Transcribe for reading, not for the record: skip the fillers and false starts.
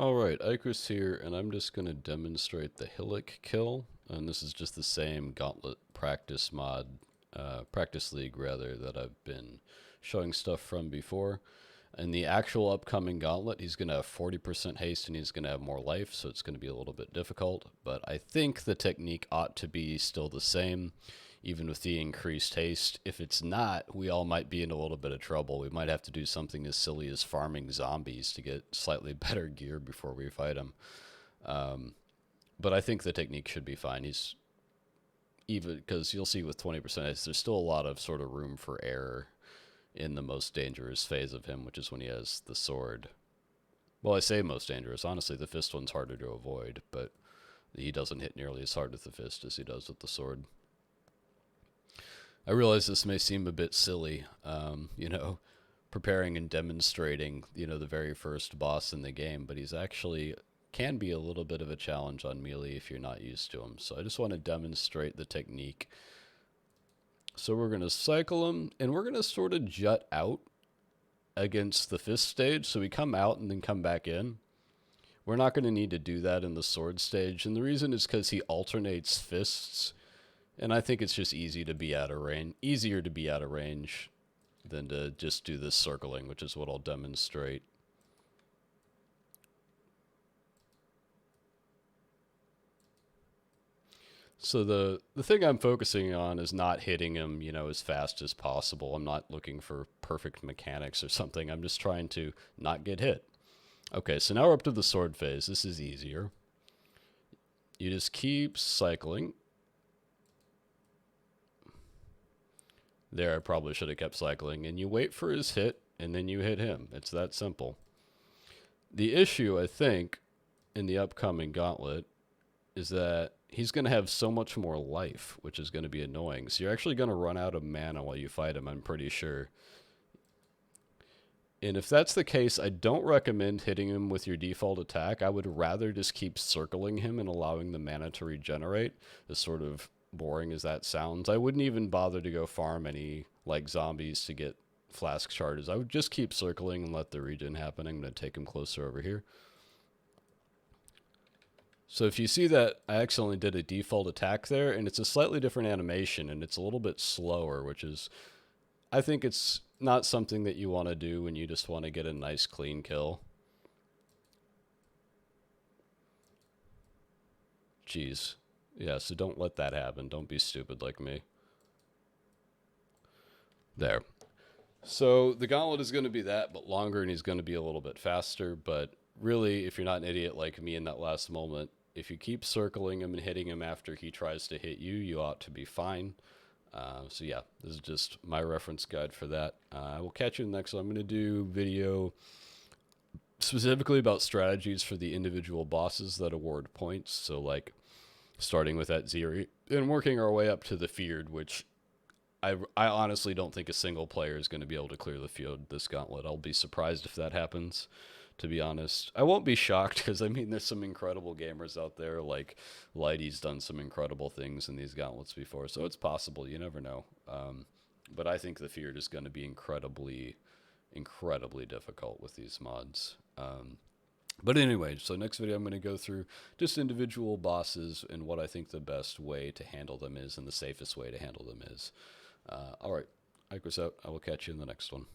Alright, Icarus here, and I'm just going to demonstrate the Hillock kill. And this is just the same gauntlet practice mod, practice league rather, that I've been showing stuff from before. In the actual upcoming gauntlet, he's going to have 40% haste and he's going to have more life, so it's going to be a little bit difficult. But I think the technique ought to be still the same, even with the increased haste. If it's not, we all might be in a little bit of trouble. We might have to do something as silly as farming zombies to get slightly better gear before we fight him. But I think the technique should be fine. He's even because you'll see with 20% haste, there's still a lot of sort of room for error in the most dangerous phase of him, which is when he has the sword. Well, I say most dangerous. Honestly, the fist one's harder to avoid, but he doesn't hit nearly as hard with the fist as he does with the sword. I realize this may seem a bit silly, preparing and demonstrating, the very first boss in the game, but he's actually can be a little bit of a challenge on melee if you're not used to him. So I just want to demonstrate the technique. So we're going to cycle him, and we're going to sort of jut out against the fist stage. So we come out and then come back in. We're not going to need to do that in the sword stage. And the reason is because he alternates fists. And I think it's just easier to be out of range than to just do this circling, which is what I'll demonstrate. So the thing I'm focusing on is not hitting him, as fast as possible. I'm not looking for perfect mechanics or something. I'm just trying to not get hit. Okay, so now we're up to the sword phase. This is easier. You just keep cycling. There, I probably should have kept cycling. And you wait for his hit, and then you hit him. It's that simple. The issue, I think, in the upcoming gauntlet is that he's going to have so much more life, which is going to be annoying. So you're actually going to run out of mana while you fight him, I'm pretty sure. And if that's the case, I don't recommend hitting him with your default attack. I would rather just keep circling him and allowing the mana to regenerate, as sort of boring as that sounds. I wouldn't even bother to go farm any like zombies to get flask charges. I would just keep circling and let the regen happen. I'm going to take him closer over here. So if you see that I accidentally did a default attack there, and it's a slightly different animation, and it's a little bit slower, which is, I think it's not something that you want to do when you just want to get a nice clean kill. Jeez. Yeah, so don't let that happen. Don't be stupid like me. There. So the gauntlet is going to be that, but longer, and he's going to be a little bit faster. But really, if you're not an idiot like me in that last moment, if you keep circling him and hitting him after he tries to hit you, you ought to be fine. So yeah, this is just my reference guide for that. I will catch you in the next one. I'm going to do video specifically about strategies for the individual bosses that award points. So like starting with that Zeri and working our way up to the Feared, which I honestly don't think a single player is going to be able to clear the field this gauntlet. I'll be surprised if that happens, to be honest. I won't be shocked because, I mean, there's some incredible gamers out there. Like, Lighty's done some incredible things in these gauntlets before, so it's possible. You never know. But I think the Feared is going to be incredibly, incredibly difficult with these mods. But anyway, so next video I'm going to go through just individual bosses and what I think the best way to handle them is and the safest way to handle them is. All right, Icarus out. I will catch you in the next one.